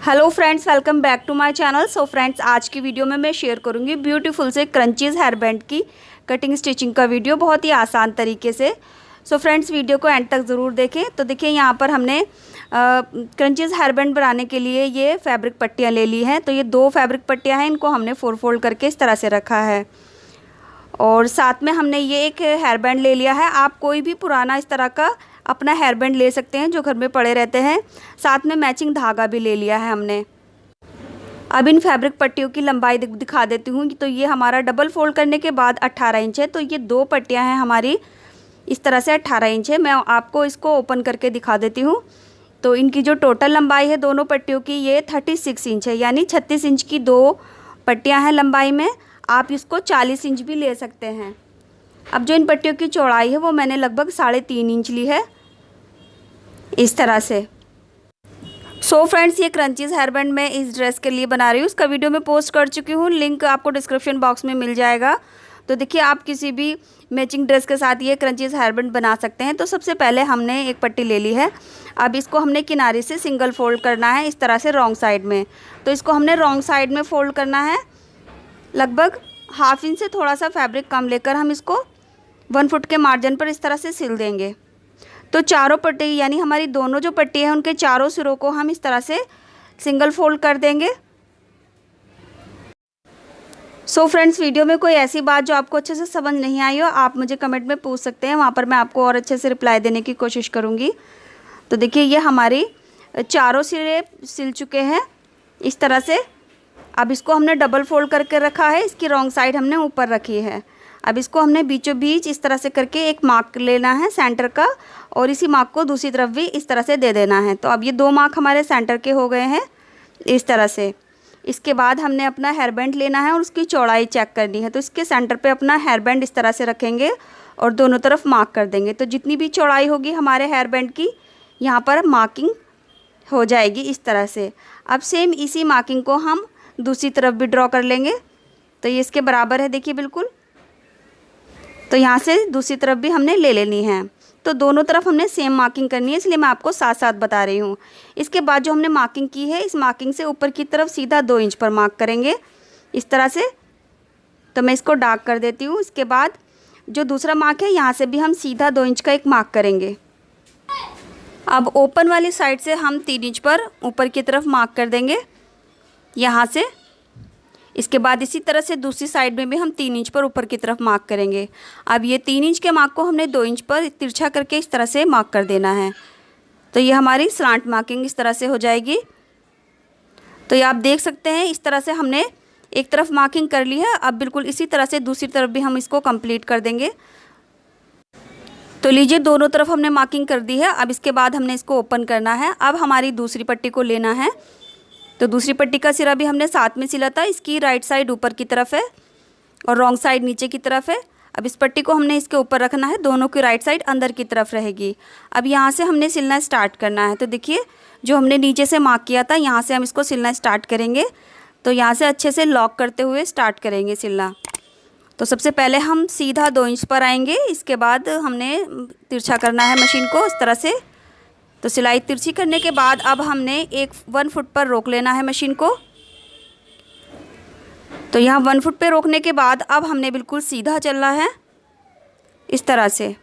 Hello friends, welcome back to my channel. So friends, आज की video में मैं शेयर करूंगी ब्यूटीफुल से क्रंचीज़ हेयर बैंड की कटिंग स्टिचिंग का वीडियो बहुत ही आसान तरीके से। सो फ्रेंड्स, वीडियो को एंड तक ज़रूर देखें। तो देखिए, यहाँ पर हमने क्रंचीज़ हेयर बैंड बनाने के लिए ये फैब्रिक पट्टियाँ ले ली हैं। तो ये 2 फैब्रिक पट्टियाँ हैं, इनको हमने 4 फोल्ड करके इस तरह से रखा है। और साथ में हमने ये एक हेयर बैंड ले लिया है। आप कोई भी पुराना इस तरह का अपना हेयर बैंड ले सकते हैं जो घर में पड़े रहते हैं। साथ में मैचिंग धागा भी ले लिया है हमने। अब इन फैब्रिक पट्टियों की लंबाई दिखा देती हूँ। तो ये हमारा डबल फोल्ड करने के बाद 18 इंच है। तो ये 2 पट्टियाँ हैं हमारी, इस तरह से 18 इंच है। मैं आपको इसको ओपन करके दिखा देती हूँ। तो इनकी जो टोटल लंबाई है दोनों पट्टियों की, ये 36 इंच है, यानी 36 इंच की 2 पट्टियाँ हैं लंबाई में। आप इसको 40 इंच भी ले सकते हैं। अब जो इन पट्टियों की चौड़ाई है वो मैंने लगभग 3.5 इंच ली है, इस तरह से। सो फ्रेंड्स, ये क्रंचीज़ हेयर बैंड मैं इस ड्रेस के लिए बना रही हूँ। उसका वीडियो मैं पोस्ट कर चुकी हूँ, लिंक आपको डिस्क्रिप्शन बॉक्स में मिल जाएगा। तो देखिए, आप किसी भी मैचिंग ड्रेस के साथ ये क्रंचीज़ हेयर बैंड बना सकते हैं। तो सबसे पहले हमने एक पट्टी ले ली है। अब इसको हमने किनारे से सिंगल फोल्ड करना है, इस तरह से रॉन्ग साइड में। तो इसको हमने रॉन्ग साइड में फोल्ड करना है। लगभग ½ इंच से थोड़ा सा फैब्रिक कम लेकर हम इसको 1 फुट के मार्जिन पर इस तरह से सिल देंगे। तो चारों पट्टी, यानी हमारी दोनों जो पट्टी है उनके चारों सिरों को हम इस तरह से सिंगल फोल्ड कर देंगे। सो फ्रेंड्स, वीडियो में कोई ऐसी बात जो आपको अच्छे से समझ नहीं आई हो, आप मुझे कमेंट में पूछ सकते हैं। वहाँ पर मैं आपको और अच्छे से रिप्लाई देने की कोशिश करूँगी। तो देखिए, ये हमारी चारों सिरे सिल चुके हैं इस तरह से। अब इसको हमने डबल फोल्ड करके रखा है, इसकी रॉन्ग साइड हमने ऊपर रखी है। अब इसको हमने बीचों बीच इस तरह से करके एक मार्क लेना है सेंटर का, और इसी मार्क को दूसरी तरफ भी इस तरह से दे देना है। तो अब ये 2 मार्क हमारे सेंटर के हो गए हैं इस तरह से। इसके बाद हमने अपना हेयर बैंड लेना है और उसकी चौड़ाई चेक करनी है। तो इसके सेंटर पे अपना हेयर बैंड इस तरह से रखेंगे और दोनों तरफ मार्क कर देंगे। तो जितनी भी चौड़ाई होगी हमारे हेयर बैंड की, यहाँ पर मार्किंग हो जाएगी इस तरह से। अब सेम इसी मार्किंग को हम दूसरी तरफ भी ड्रॉ कर लेंगे। तो ये इसके बराबर है, देखिए बिल्कुल। तो यहाँ से दूसरी तरफ भी हमने ले लेनी है। तो दोनों तरफ हमने सेम मार्किंग करनी है, इसलिए मैं आपको साथ साथ बता रही हूँ। इसके बाद जो हमने मार्किंग की है, इस मार्किंग से ऊपर की तरफ सीधा 2 इंच पर मार्क करेंगे इस तरह से। तो मैं इसको डार्क कर देती हूँ। इसके बाद जो दूसरा मार्क है, यहाँ से भी हम सीधा 2 इंच का एक मार्क करेंगे। अब ओपन वाली साइड से हम 3 इंच पर ऊपर की तरफ मार्क कर देंगे यहाँ से। इसके बाद इसी तरह से दूसरी साइड में भी हम 3 इंच पर ऊपर की तरफ मार्क करेंगे। अब ये 3 इंच के मार्क को हमने 2 इंच पर तिरछा करके इस तरह से मार्क कर देना है। तो ये हमारी स्लांट मार्किंग इस तरह से हो जाएगी। तो ये आप देख सकते हैं, इस तरह से हमने एक तरफ मार्किंग कर ली है। अब बिल्कुल इसी तरह से दूसरी तरफ भी हम इसको कंप्लीट कर देंगे। तो लीजिए, दोनों तरफ हमने मार्किंग कर दी है। अब इसके बाद हमने इसको ओपन करना है। अब हमारी दूसरी पट्टी को लेना है। तो दूसरी पट्टी का सिरा भी हमने साथ में सिला था। इसकी राइट साइड ऊपर की तरफ है और रॉन्ग साइड नीचे की तरफ है। अब इस पट्टी को हमने इसके ऊपर रखना है, दोनों की राइट साइड अंदर की तरफ रहेगी। अब यहाँ से हमने सिलना स्टार्ट करना है। तो देखिए, जो हमने नीचे से मार्क किया था, यहाँ से हम इसको सिलना स्टार्ट करेंगे। तो यहाँ से अच्छे से लॉक करते हुए स्टार्ट करेंगे सिलना। तो सबसे पहले हम सीधा 2 इंच पर आएंगे। इसके बाद हमने तिरछा करना है मशीन को इस तरह से। तो सिलाई तिरछी करने के बाद अब हमने 1 फुट पर रोक लेना है मशीन को। तो यहाँ 1 फुट पे रोकने के बाद अब हमने बिल्कुल सीधा चलना है इस तरह से।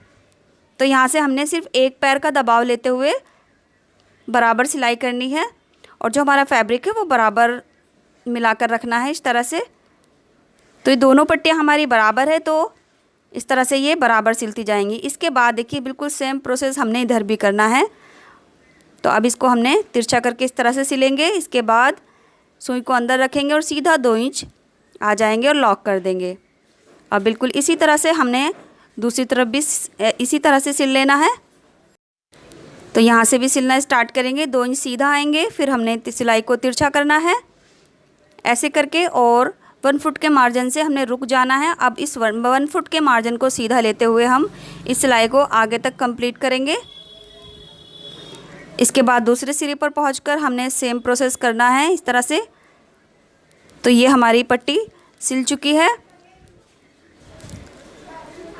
तो यहाँ से हमने सिर्फ एक पैर का दबाव लेते हुए बराबर सिलाई करनी है, और जो हमारा फैब्रिक है वो बराबर मिलाकर रखना है इस तरह से। तो ये दोनों पट्टियाँ हमारी बराबर है, तो इस तरह से ये बराबर सिलती जाएंगी। इसके बाद देखिए, बिल्कुल सेम प्रोसेस हमने इधर भी करना है। तो अब इसको हमने तिरछा करके इस तरह से सिलेंगे। इसके बाद सुई को अंदर रखेंगे और सीधा 2 इंच आ जाएंगे और लॉक कर देंगे। अब बिल्कुल इसी तरह से हमने दूसरी तरफ भी इसी तरह से सिल लेना है। तो यहाँ से भी सिलना स्टार्ट करेंगे, 2 इंच सीधा आएंगे, फिर हमने सिलाई को तिरछा करना है ऐसे करके, और 1 फुट के मार्जिन से हमने रुक जाना है। अब इस 1 फुट के मार्जिन को सीधा लेते हुए हम इस सिलाई को आगे तक कंप्लीट करेंगे। इसके बाद दूसरे सिरे पर पहुंचकर हमने सेम प्रोसेस करना है इस तरह से। तो ये हमारी पट्टी सिल चुकी है।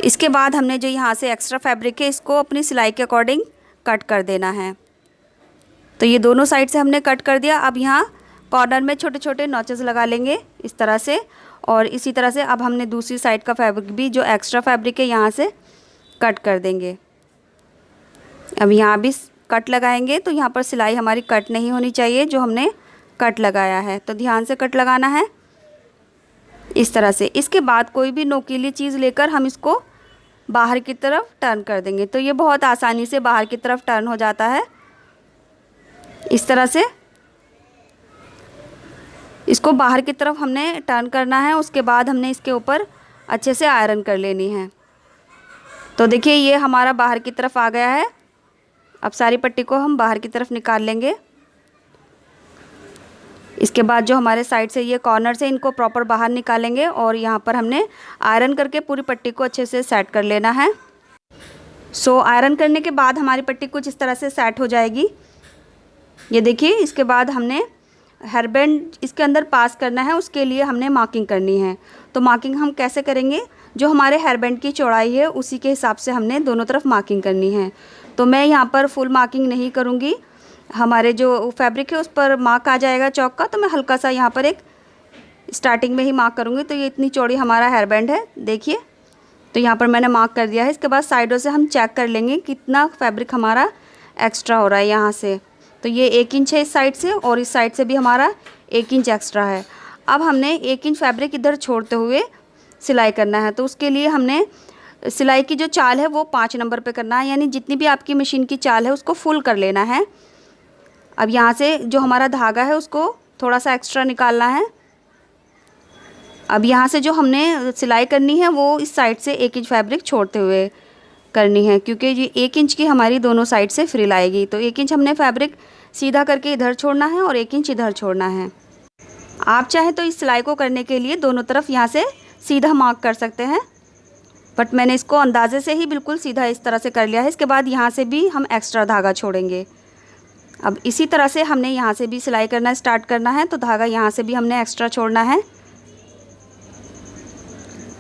इसके बाद हमने जो यहाँ से एक्स्ट्रा फैब्रिक है, इसको अपनी सिलाई के अकॉर्डिंग कट कर देना है। तो तो ये दोनों साइड से हमने कट कर दिया। अब यहाँ कॉर्नर में छोटे छोटे नॉचेस लगा लेंगे इस तरह से, और इसी तरह से अब हमने दूसरी साइड का फैब्रिक भी जो एक्स्ट्रा फैब्रिक है यहाँ से कट कर देंगे। अब यहाँ भी कट लगाएंगे, तो यहाँ पर सिलाई हमारी कट नहीं होनी चाहिए जो हमने कट लगाया है, तो ध्यान से कट लगाना है इस तरह से। इसके बाद कोई भी नोकीली चीज़ लेकर हम इसको बाहर की तरफ टर्न कर देंगे, तो ये बहुत आसानी से बाहर की तरफ टर्न हो जाता है। इस तरह से इसको बाहर की तरफ हमने टर्न करना है। उसके बाद हमने इसके ऊपर अच्छे से आयरन कर लेनी है। तो देखिए ये हमारा बाहर की तरफ आ गया है। अब सारी पट्टी को हम बाहर की तरफ निकाल लेंगे। इसके बाद जो हमारे साइड से ये कॉर्नर से इनको प्रॉपर बाहर निकालेंगे, और यहाँ पर हमने आयरन करके पूरी पट्टी को अच्छे से सेट कर लेना है। सो आयरन करने के बाद हमारी पट्टी कुछ इस तरह से सेट हो जाएगी। ये देखिए, इसके बाद हमने हेयर बैंड इसके अंदर पास करना है, उसके लिए हमने मार्किंग करनी है। तो मार्किंग हम कैसे करेंगे, जो हमारे हेयर बैंड की चौड़ाई है उसी के हिसाब से हमने दोनों तरफ मार्किंग करनी है। तो मैं यहाँ पर फुल मार्किंग नहीं करूँगी, हमारे जो फैब्रिक है उस पर मार्क आ जाएगा चौक का, तो मैं हल्का सा यहाँ पर एक स्टार्टिंग में ही मार्क करूँगी। तो ये इतनी चौड़ी हमारा हेयर बैंड है, देखिए, तो यहाँ पर मैंने मार्क कर दिया है। इसके बाद साइडों से हम चेक कर लेंगे कितना फैब्रिक हमारा एक्स्ट्रा हो रहा है यहाँ से। तो ये 1 इंच है इस साइड से, और इस साइड से भी हमारा 1 इंच एक्स्ट्रा है। अब हमने 1 इंच फैब्रिक इधर छोड़ते हुए सिलाई करना है। तो उसके लिए हमने सिलाई की जो चाल है वो 5 नंबर पे करना है, यानी जितनी भी आपकी मशीन की चाल है उसको फुल कर लेना है। अब यहाँ से जो हमारा धागा है उसको थोड़ा सा एक्स्ट्रा निकालना है। अब यहाँ से जो हमने सिलाई करनी है वो इस साइड से 1 इंच फैब्रिक छोड़ते हुए करनी है, क्योंकि ये 1 इंच की हमारी दोनों साइड से फ्रिल आएगी। तो 1 इंच हमने फैब्रिक सीधा करके इधर छोड़ना है और 1 इंच इधर छोड़ना है। आप चाहें तो इस सिलाई को करने के लिए दोनों तरफ यहाँ से सीधा मार्क कर सकते हैं, बट मैंने इसको अंदाजे से ही बिल्कुल सीधा इस तरह से कर लिया है। इसके बाद यहाँ से भी हम एक्स्ट्रा धागा छोड़ेंगे। अब इसी तरह से हमने यहाँ से भी सिलाई करना स्टार्ट करना है, तो धागा यहाँ से भी हमने एक्स्ट्रा छोड़ना है।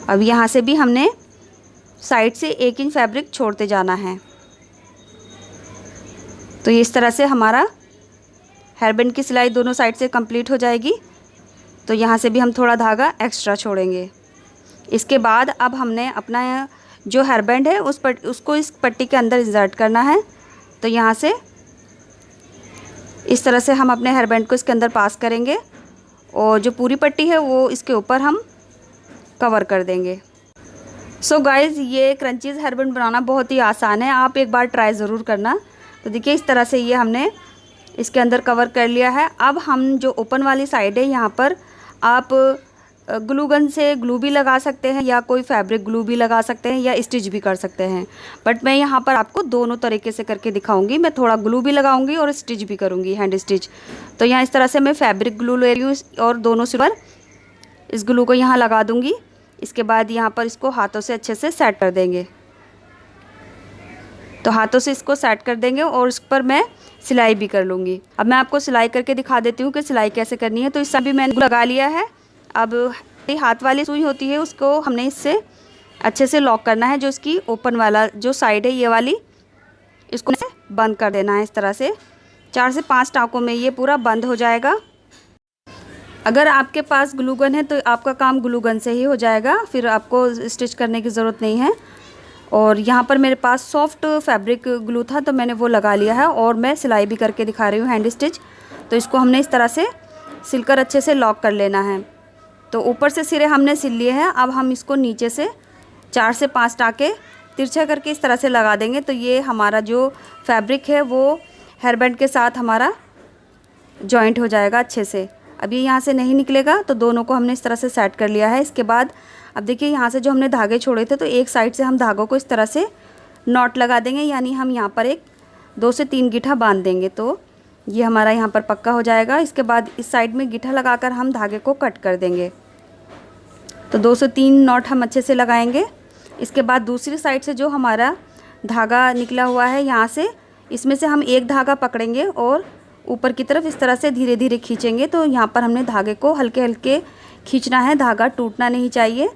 अब यहाँ से भी हमने साइड से 1 इंच फैब्रिक छोड़ते जाना है। तो इस तरह से हमारा हेयर बैंड की सिलाई दोनों साइड से कंप्लीट हो जाएगी। तो यहाँ से भी हम थोड़ा धागा एक्स्ट्रा छोड़ेंगे। इसके बाद अब हमने अपना जो हेयर बैंड है उसको इस पट्टी के अंदर इंसर्ट करना है। तो यहाँ से इस तरह से हम अपने हेयर बैंड को इसके अंदर पास करेंगे, और जो पूरी पट्टी है वो इसके ऊपर हम कवर कर देंगे। सो गाइज़, ये क्रंचीज़ हेयर बैंड बनाना बहुत ही आसान है, आप एक बार ट्राई ज़रूर करना। तो देखिए इस तरह से ये हमने इसके अंदर कवर कर लिया है। अब हम जो ओपन वाली साइड है यहाँ पर आप ग्लू गन से ग्लू भी लगा सकते हैं, या कोई फैब्रिक ग्लू भी लगा सकते हैं, या स्टिच भी कर सकते हैं। बट मैं यहाँ पर आपको दोनों तरीके से करके दिखाऊंगी। मैं थोड़ा ग्लू भी लगाऊंगी और स्टिच भी करूँगी, हैंड स्टिच। तो यहाँ इस तरह से मैं फैब्रिक ग्लू ले रही हूँ और दोनों सिर पर इस ग्लू को यहाँ लगा दूँगी। इसके बाद यहाँ पर इसको हाथों से अच्छे से सेट कर देंगे। तो हाथों से इसको सेट कर देंगे और इस पर मैं सिलाई भी कर लूँगी। अब मैं आपको सिलाई करके दिखा देती हूँ कि सिलाई कैसे करनी है। तो इस भी मैंने लगा लिया है। अब हाथ वाली सुई होती है उसको हमने इससे अच्छे से लॉक करना है। जो इसकी ओपन वाला जो साइड है ये वाली, इसको बंद कर देना है इस तरह से। 4 से 5 टाँकों में ये पूरा बंद हो जाएगा। अगर आपके पास ग्लू गन है तो आपका काम ग्लू गन से ही हो जाएगा, फिर आपको स्टिच करने की ज़रूरत नहीं है। और यहाँ पर मेरे पास सॉफ्ट फैब्रिक ग्लू था तो मैंने वो लगा लिया है, और मैं सिलाई भी करके दिखा रही हूँ हैंड स्टिच। तो इसको हमने इस तरह से सिलकर अच्छे से लॉक कर लेना है। तो ऊपर से सिरे हमने सिल लिए हैं। अब हम इसको नीचे से 4 से 5 टाँके तिरछा करके इस तरह से लगा देंगे। तो ये हमारा जो फैब्रिक है वो हेयर बैंड के साथ हमारा जॉइंट हो जाएगा अच्छे से। अब ये यहाँ से नहीं निकलेगा, तो दोनों को हमने इस तरह से सेट कर लिया है। इसके बाद अब देखिए यहाँ से जो हमने धागे छोड़े थे, तो एक साइड से हम धागों को इस तरह से नॉट लगा देंगे, यानी हम यहाँ पर एक 2 से 3 गिट्ठा बांध देंगे। तो ये हमारा यहाँ पर पक्का हो जाएगा। इसके बाद इस साइड में गिट्ठा लगाकर हम धागे को कट कर देंगे। तो 2 से 3 नॉट हम अच्छे से लगाएंगे। इसके बाद दूसरी साइड से जो हमारा धागा निकला हुआ है यहाँ से, इसमें से हम एक धागा पकड़ेंगे और ऊपर की तरफ इस तरह से धीरे धीरे खींचेंगे। तो यहाँ पर हमने धागे को हल्के हल्के खींचना है, धागा टूटना नहीं चाहिए।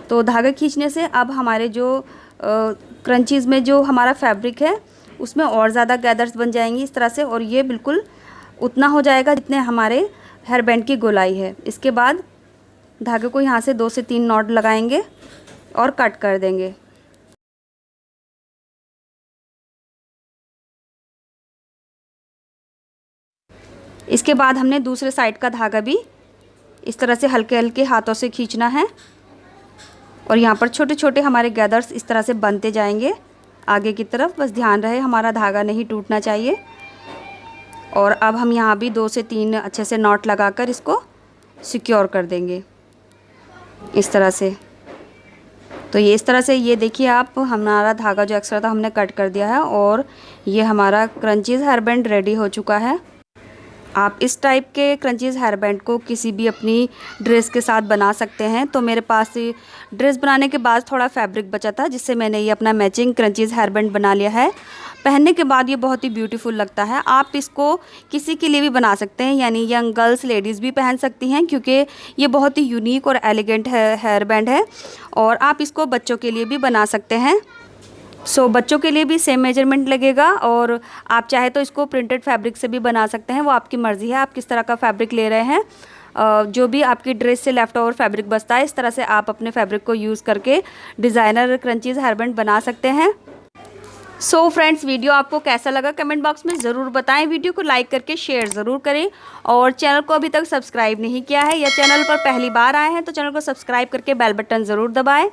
तो धागा खींचने से अब हमारे जो क्रंचीज़ में जो हमारा फैब्रिक है उसमें और ज़्यादा गैदर्स बन जाएंगी इस तरह से, और ये बिल्कुल उतना हो जाएगा जितने हमारे हेयर बैंड की गोलाई है। इसके बाद धागे को यहाँ से 2 से 3 नॉट लगाएंगे और कट कर देंगे। इसके बाद हमने दूसरे साइड का धागा भी इस तरह से हल्के हल्के हाथों से खींचना है, और यहाँ पर छोटे छोटे हमारे गैदर्स इस तरह से बनते जाएंगे आगे की तरफ। बस ध्यान रहे हमारा धागा नहीं टूटना चाहिए। और अब हम यहाँ भी 2 से 3 अच्छे से नॉट लगाकर इसको सिक्योर कर देंगे इस तरह से। तो ये इस तरह से, ये देखिए आप, हमारा धागा जो एक्स्ट्रा था हमने कट कर दिया है, और ये हमारा क्रंचीज़ हेयर बैंड रेडी हो चुका है। आप इस टाइप के क्रंचीज़ हेयर बैंड को किसी भी अपनी ड्रेस के साथ बना सकते हैं। तो मेरे पास ड्रेस बनाने के बाद थोड़ा फैब्रिक बचा था, जिससे मैंने ये अपना मैचिंग क्रंचीज़ हेयर बैंड बना लिया है। पहनने के बाद ये बहुत ही ब्यूटीफुल लगता है। आप इसको किसी के लिए भी बना सकते हैं, यानी यंग गर्ल्स, लेडीज़ भी पहन सकती हैं, क्योंकि ये बहुत ही यूनिक और एलिगेंट हेयर बैंड है। और आप इसको बच्चों के लिए भी बना सकते हैं। सो बच्चों के लिए भी सेम मेजरमेंट लगेगा, और आप चाहे तो इसको प्रिंटेड फैब्रिक से भी बना सकते हैं। वो आपकी मर्ज़ी है आप किस तरह का फैब्रिक ले रहे हैं। जो भी आपकी ड्रेस से लेफ़्ट ओवर फैब्रिक बचता है, इस तरह से आप अपने फैब्रिक को यूज़ करके डिज़ाइनर क्रंचीज़ हेयर बैंड बना सकते हैं। सो फ्रेंड्स, वीडियो आपको कैसा लगा कमेंट बॉक्स में ज़रूर बताएं। वीडियो को लाइक करके शेयर ज़रूर करें, और चैनल को अभी तक सब्सक्राइब नहीं किया है या चैनल पर पहली बार आए हैं तो चैनल को सब्सक्राइब करके बेल बटन ज़रूर दबाएं।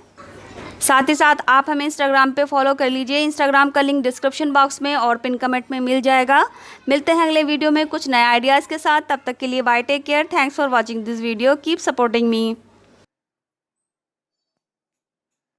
साथ ही साथ आप हमें इंस्टाग्राम पे फॉलो कर लीजिए। इंस्टाग्राम का लिंक डिस्क्रिप्शन बॉक्स में और पिन कमेंट में मिल जाएगा। मिलते हैं अगले वीडियो में कुछ नए आइडियाज़ के साथ। तब तक के लिए bye, take care, thanks for watching this video, keep supporting me.